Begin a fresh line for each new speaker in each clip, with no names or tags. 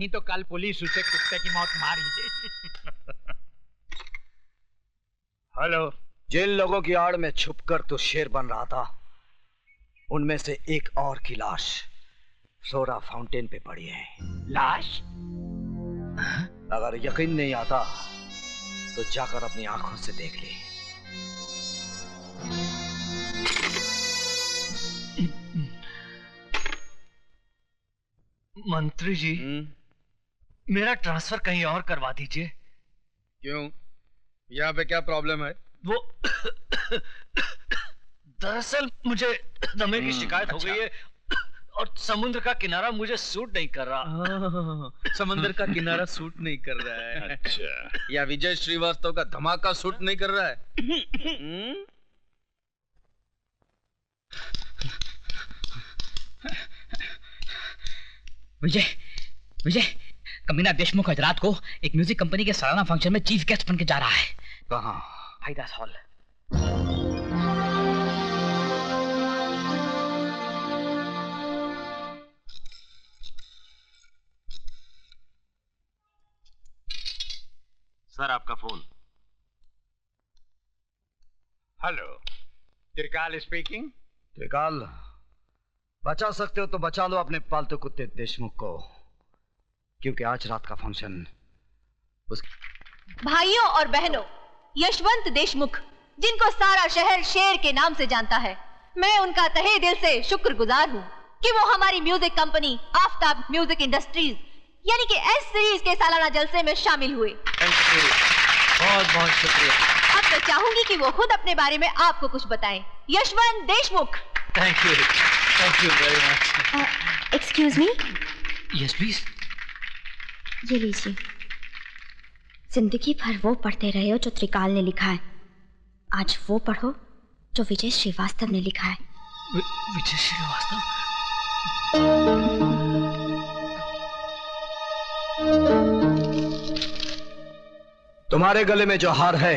नहीं तो कल पुलिस उसे कुत्ते की मौत मार ही दे। हेलो।
जिन लोगों की आड़ में छुपकर तू शेर बन रहा था, उनमें से एक और की लाश फ्लोरा फाउंटेन पे पड़ी है।
लाश?
अगर यकीन नहीं आता तो जाकर अपनी आंखों से देख ले।
मंत्री जी, मेरा ट्रांसफर कहीं और करवा दीजिए।
क्यों? यहाँ पे क्या प्रॉब्लम है?
वो दरअसल मुझे दमे की शिकायत हो गई है और समुद्र का किनारा मुझे सूट नहीं कर रहा।
समुद्र का किनारा सूट नहीं कर रहा है। अच्छा। या विजय श्रीवास्तव का धमाका सूट नहीं कर रहा है?
विजय, विजय, कमीना देशमुख आज रात को एक म्यूजिक कंपनी के सालाना फंक्शन में चीफ गेस्ट बन के जा रहा है।
कहाँ?
हाईदास हॉल।
सर, आपका फोन।
हेलो, त्रिकाल स्पीकिंग।
त्रिकाल, बचा सकते हो तो बचा लो अपने पालतू कुत्ते देशमुख को, क्योंकि आज रात का फंक्शन
भाइयों और बहनों, यशवंत देशमुख, जिनको सारा शहर शेर के नाम से जानता है, मैं उनका तहे दिल से शुक्रगुजार हूँ कि वो हमारी music company Aftab music industries यानी कि एस सीरीज के सालाना जलसे में शामिल हुए।
बहुत बहुत शुक्रिया।
अब मैं चाहूंगी कि वो खुद अपने बारे में आपको कुछ बताएं। Yashwant Deshmukh.
Thank you very much.
Excuse me.
Yes please.
ये लीजिए। जिंदगी भर वो पढ़ते रहे हो जो त्रिकाल ने लिखा है, आज वो पढ़ो जो विजय श्रीवास्तव ने लिखा है।
विजय श्रीवास्तव?
तुम्हारे गले में जो हार है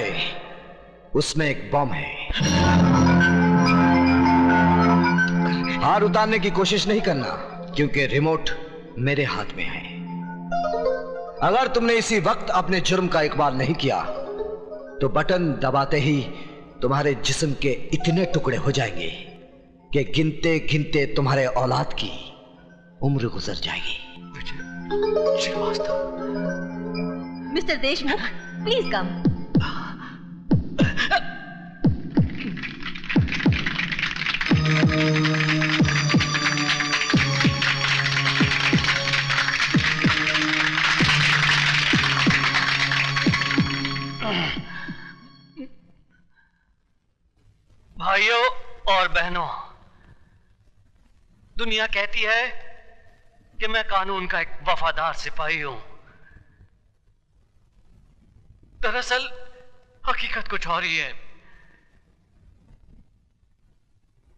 उसमें एक बम है। हार उतारने की कोशिश नहीं करना, क्योंकि रिमोट मेरे हाथ में है। अगर तुमने इसी वक्त अपने जुर्म का इकबाल नहीं किया तो बटन दबाते ही तुम्हारे जिस्म के इतने टुकड़े हो जाएंगे कि गिनते गिनते तुम्हारे औलाद की उम्र गुजर जाएगी।
Srivastava.
Mister Deshmukh, please come.
भाइयों और बहनों, दुनिया कहती है कि मैं कानून का एक वफादार सिपाही हूं। दरअसल हकीकत कुछ और ही है।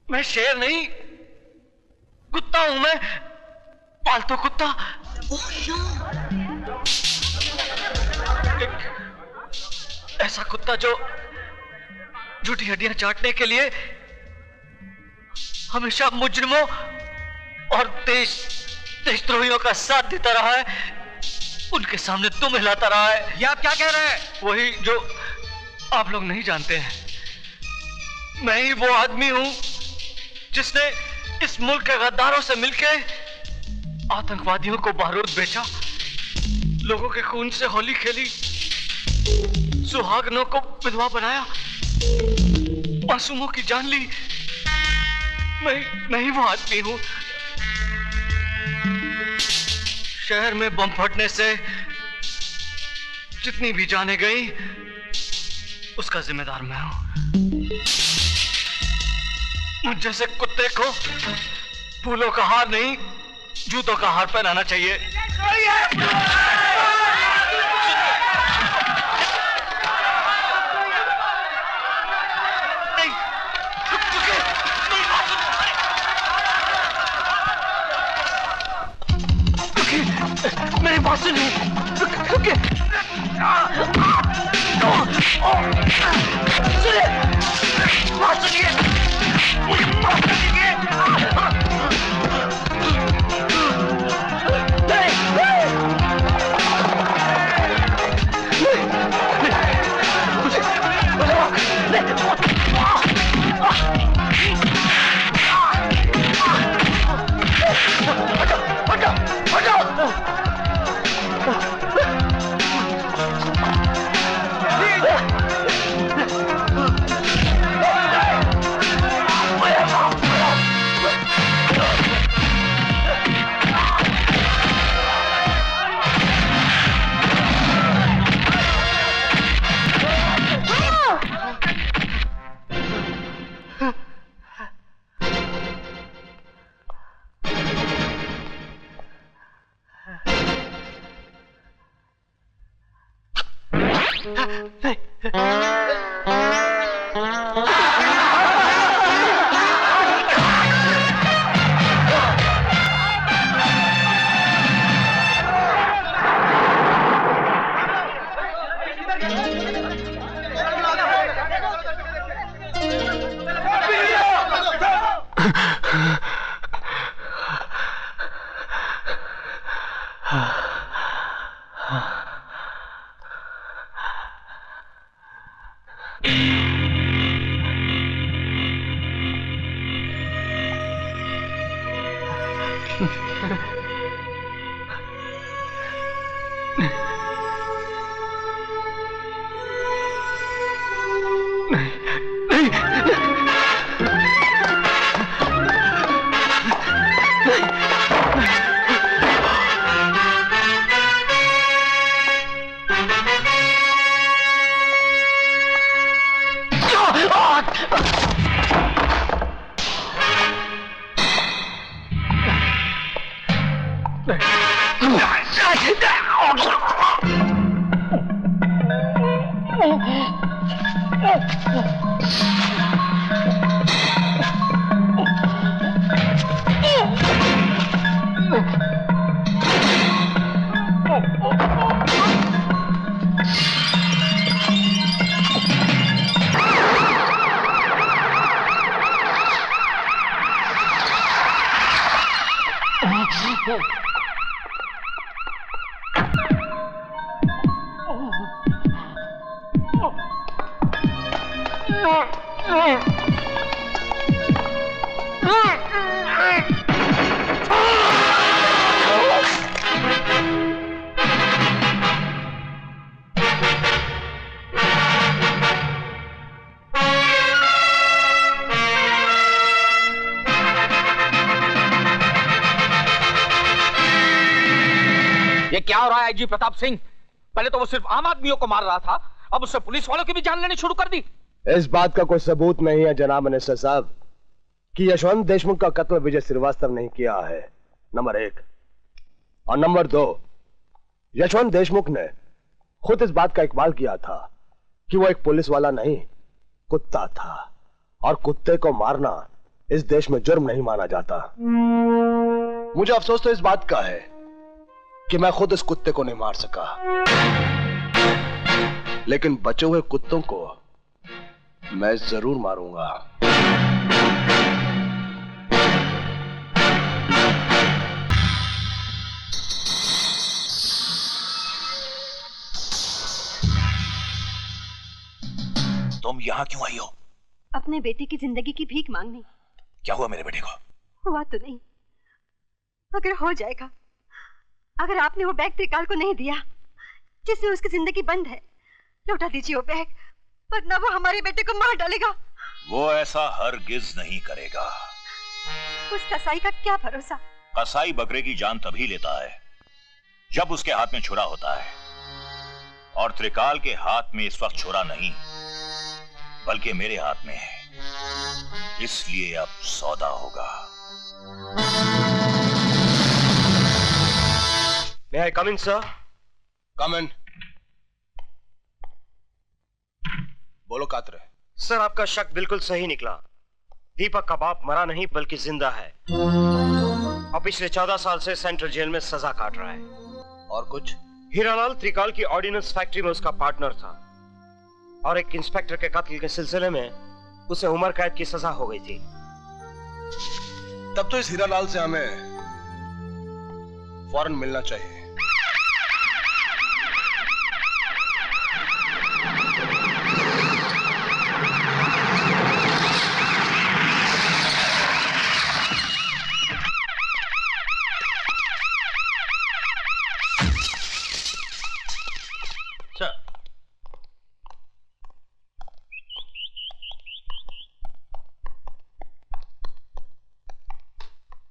मैं शेर नहीं, कुत्ता हूं। मैं पालतू कुत्ता। एक ऐसा कुत्ता जो झूठी हड्डियां चाटने के लिए हमेशा मुजरिमों और देशद्रोहियों का साथ देता रहा है, उनके सामने दुम हिलाता रहा है।
ये आप क्या कह रहे हैं?
वही जो आप लोग नहीं जानते हैं। मैं ही वो आदमी हूं जिसने इस मुल्क के गद्दारों से मिलके आतंकवादियों को बारूद बेचा, लोगों के खून से होली खेली, सुहागनों को विधवा बनाया, मासूमों की जान ली। मैं ही वो आदमी हूं। शहर में बम फटने से जितनी भी जाने गई, उसका जिम्मेदार मैं हूं। मुझ जैसे कुत्ते को फूलों का हार नहीं, जूतों का हार पहनाना चाहिए। मेरी बात सुनिए। सुनिए, बात सुनिए, मुझे माफ कर दीजिए। नहीं,
ये क्या हो रहा है आईजी प्रताप सिंह? पहले तो वो सिर्फ आम आदमियों को मार रहा था, अब उससे पुलिस वालों की भी जान लेनी शुरू कर दी।
इस बात का कोई सबूत नहीं है जनाब मिनिस्टर साहब कि यशवंत देशमुख का कत्ल विजय श्रीवास्तव नहीं किया है, नंबर 1। और नंबर 2, यशवंत देशमुख ने खुद इस बात का इकबाल किया था कि वो एक पुलिस वाला नहीं, कुत्ता था, और कुत्ते को मारना इस देश में जुर्म नहीं माना जाता। मुझे अफसोस तो इस बात का है कि मैं खुद इस कुत्ते को नहीं मार सका, लेकिन बचे हुए कुत्तों को मैं जरूर मारूंगा।
तुम यहां क्यों आई हो?
अपने बेटे की जिंदगी की भीख मांगने।
क्या हुआ मेरे बेटे को?
हुआ तो नहीं, अगर हो जाएगा, अगर आपने वो बैग त्रिकाल को नहीं दिया जिससे उसकी जिंदगी बंद है, लौटा दीजिए वो बैग, वरना वो हमारे बेटे को मार डालेगा।
वो ऐसा हरगिज नहीं करेगा।
उस कसाई का क्या भरोसा?
कसाई बकरे की जान तभी लेता है जब उसके हाथ में छुरा होता है, और त्रिकाल के हाथ में इस वक्त छुरा नहीं बल्कि मेरे हाथ में है, इसलिए अब सौदा होगा।
May I come in, sir? Come in. बोलो कातरे।
सर, आपका शक बिल्कुल सही निकला। दीपक का बाप मरा नहीं बल्कि जिंदा है और पिछले 14 साल से सेंट्रल जेल में सजा काट रहा है।
और कुछ?
हीरालाल त्रिकाल की ऑर्डिनेंस फैक्ट्री में उसका पार्टनर था और एक इंस्पेक्टर के कत्ल के सिलसिले में उसे उम्र कैद की सजा हो गई थी।
तब तो इस हीरालाल से हमें फौरन मिलना चाहिए।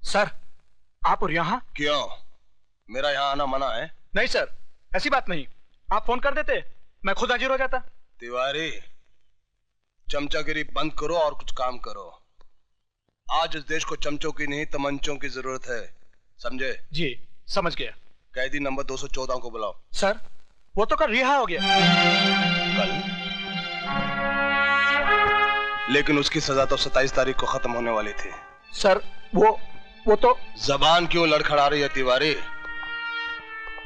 सर, आप और यहाँ?
क्यों? मेरा यहाँ आना मना है?
नहीं सर, ऐसी बात नहीं। आप फोन कर देते, मैं खुद हाजिर हो जाता।
तिवारी, चमचागिरी बंद करो और कुछ काम करो। आज इस देश को चमचों की नहीं तमंचों की जरूरत है, समझे?
जी, समझ गया।
कैदी नंबर 214 को बुलाओ।
सर, वो तो कल रिहा हो गया।
कल? लेकिन उसकी सजा तो 27 तारीख को खत्म होने वाली थी।
सर, वो तो...
जबान क्यों लड़खड़ा रही है तिवारी?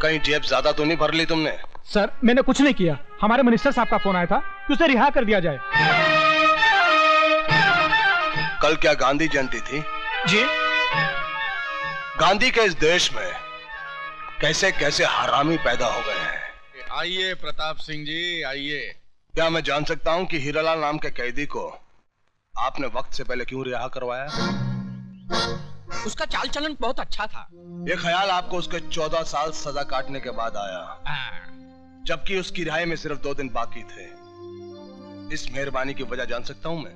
कहीं जेब ज्यादा तो नहीं भर ली तुमने?
सर, मैंने कुछ नहीं किया। हमारे मिनिस्टर साहब का फोन आया था कि उसे रिहा कर दिया जाए।
कल क्या गांधी जयंती थी?
जी।
गांधी के इस देश में कैसे कैसे हरामी पैदा हो गए हैं।
आइए प्रताप सिंह जी, आइए।
क्या मैं जान सकता हूं कि हीरालाल नाम के कैदी को आपने वक्त से पहले क्यों रिहा करवाया?
उसका चाल चलन बहुत अच्छा था।
ये ख्याल आपको उसके 14 साल सजा काटने के बाद आया, जबकि उसकी रिहाई में सिर्फ 2 दिन बाकी थे। इस मेहरबानी की वजह जान सकता हूं मैं?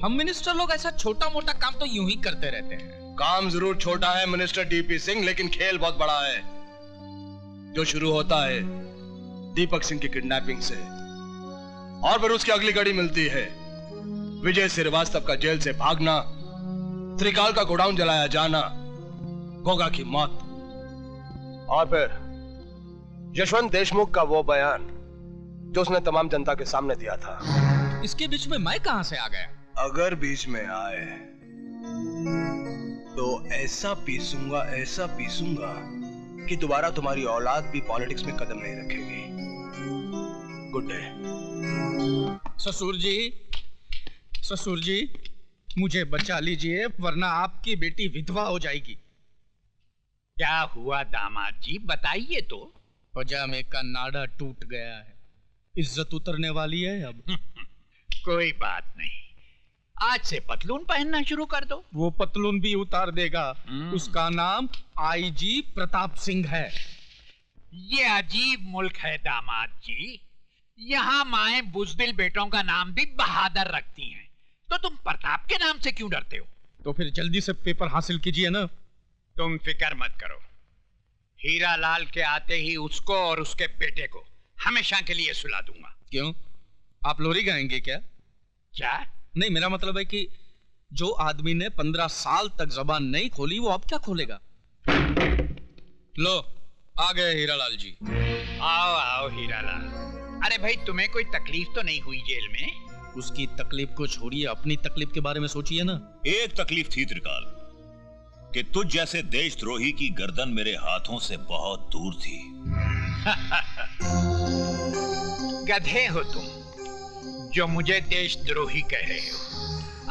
हम मिनिस्टर लोग ऐसा छोटा मोटा काम तो यूं ही करते रहते हैं।
काम जरूर छोटा है मिनिस्टर डीपी सिंह, लेकिन खेल बहुत बड़ा है, जो शुरू होता है दीपक सिंह की किडनैपिंग से और फिर उसकी अगली कड़ी मिलती है विजय श्रीवास्तव का जेल से भागना, त्रिकाल का गोडाउन जलाया जाना, गोगा की मौत, और फिर यशवंत देशमुख का वो बयान जो उसने तमाम जनता के सामने दिया था।
इसके बीच में मैं कहां से आ गया?
अगर बीच में आए तो ऐसा पीसूंगा कि दोबारा तुम्हारी औलाद भी पॉलिटिक्स में कदम नहीं रखेगी। Good day.
ससुर जी, मुझे बचा लीजिए, वरना आपकी बेटी विधवा हो जाएगी।
क्या हुआ दामाद जी, बताइए तो।
पजामे का नाड़ा टूट गया है, इज्जत उतरने वाली है अब।
कोई बात नहीं, आज से पतलून पहनना शुरू कर दो।
वो पतलून भी उतार देगा। उसका नाम आईजी प्रताप सिंह है।
ये अजीब मुल्क है दामाद जी, यहाँ माए बुजदिल बेटों का नाम भी बहादुर रखती हैं, तो तुम प्रताप के नाम से क्यों डरते हो?
तो फिर जल्दी से पेपर हासिल कीजिए ना।
तुम फिक्र मत करो, हीरालाल के आते ही उसको और उसके बेटे को हमेशा के लिए सुला दूंगा।
क्यों, आप लोरी गाएंगे क्या?
क्या?
नहीं, मेरा मतलब है कि जो आदमी ने 15 साल तक जबान नहीं खोली, वो अब क्या खोलेगा? लो, आ गए हीरालाल जी।
आओ आओ हीरालाल। अरे भाई, तुम्हें कोई तकलीफ तो नहीं हुई जेल में?
उसकी तकलीफ को छोड़िए, अपनी तकलीफ के बारे में सोचिए ना।
एक तकलीफ थी त्रिकाल, कि तुझ जैसे देशद्रोही की गर्दन मेरे हाथों से बहुत दूर थी।
गधे हो तुम जो मुझे देशद्रोही कह रहे हो।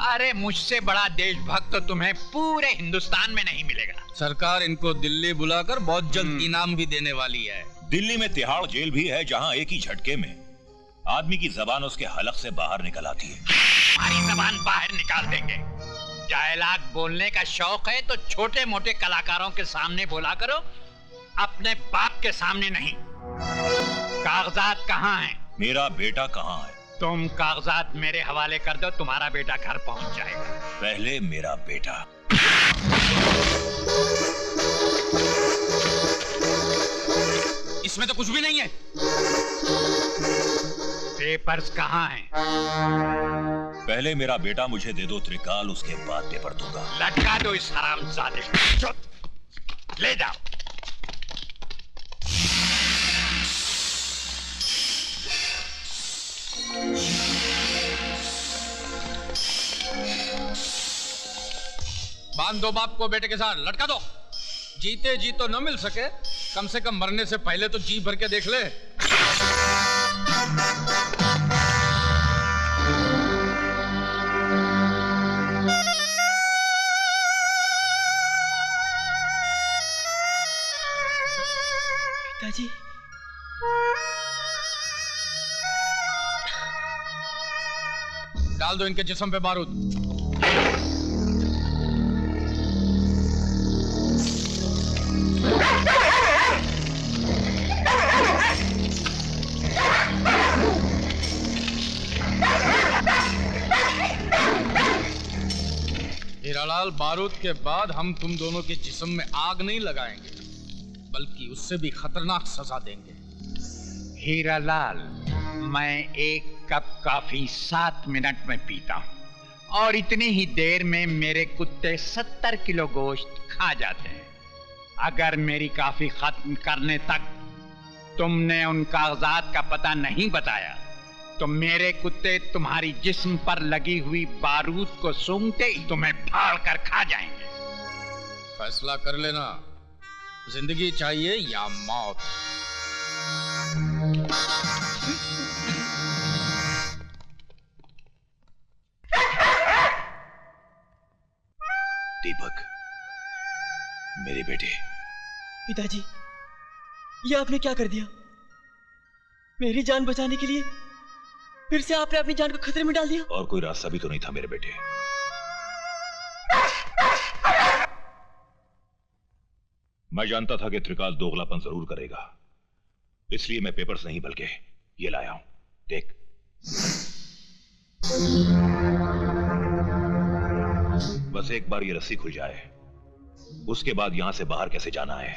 अरे मुझसे बड़ा देशभक्त तो तुम्हें पूरे हिंदुस्तान में नहीं मिलेगा।
सरकार इनको दिल्ली बुलाकर बहुत जल्द इनाम भी देने वाली है।
दिल्ली में तिहाड़ जेल भी है, जहां एक ही झटके में आदमी की जबान उसके हलक से बाहर निकल आती है।
हमारी जबान बाहर निकाल देंगे। डायलॉग बोलने का शौक है तो छोटे मोटे कलाकारों के सामने बोला करो, अपने बाप के सामने नहीं। कागजात कहाँ हैं?
मेरा बेटा कहाँ है?
तुम कागजात मेरे हवाले कर दो, तुम्हारा बेटा घर पहुंच जाएगा।
पहले मेरा बेटा।
इसमें तो कुछ भी नहीं है। पेपर्स कहाँ हैं?
पहले मेरा बेटा मुझे दे दो त्रिकाल, उसके बाद पेपर दूंगा।
लटका दो इस हरामजादे को। ले जाओ।
बांध दो बाप को बेटे के साथ, लटका दो। जीते जी तो न मिल सके, कम से कम मरने से पहले तो जी भर के देख ले।
पिताजी,
डाल दो इनके जिस्म पे बारूद। हीरालाल, बारूद के बाद हम तुम दोनों के जिस्म में आग नहीं लगाएंगे, बल्कि उससे भी खतरनाक सजा देंगे।
हीरालाल, मैं 1 कप कॉफी 7 मिनट में पीता हूँ और इतनी ही देर में मेरे कुत्ते 70 किलो गोश्त खा जाते हैं। अगर मेरी कॉफी खत्म करने तक तुमने उन कागजात का पता नहीं बताया तो मेरे कुत्ते तुम्हारी जिस्म पर लगी हुई बारूद को सूंघते ही तुम्हें फाड़ कर खा जाएंगे।
फैसला कर लेना, जिंदगी चाहिए या मौत।
दीपक, मेरे बेटे।
पिताजी, ये आपने क्या कर दिया? मेरी जान बचाने के लिए फिर से आपने अपनी जान को खतरे में डाल दिया।
और कोई रास्ता भी तो नहीं था मेरे बेटे। मैं जानता था कि त्रिकाल दोगलापन जरूर करेगा, इसलिए मैं पेपर्स नहीं बल्कि ये लाया हूं। देख, बस एक बार ये रस्सी खुल जाए, उसके बाद यहां से बाहर कैसे जाना है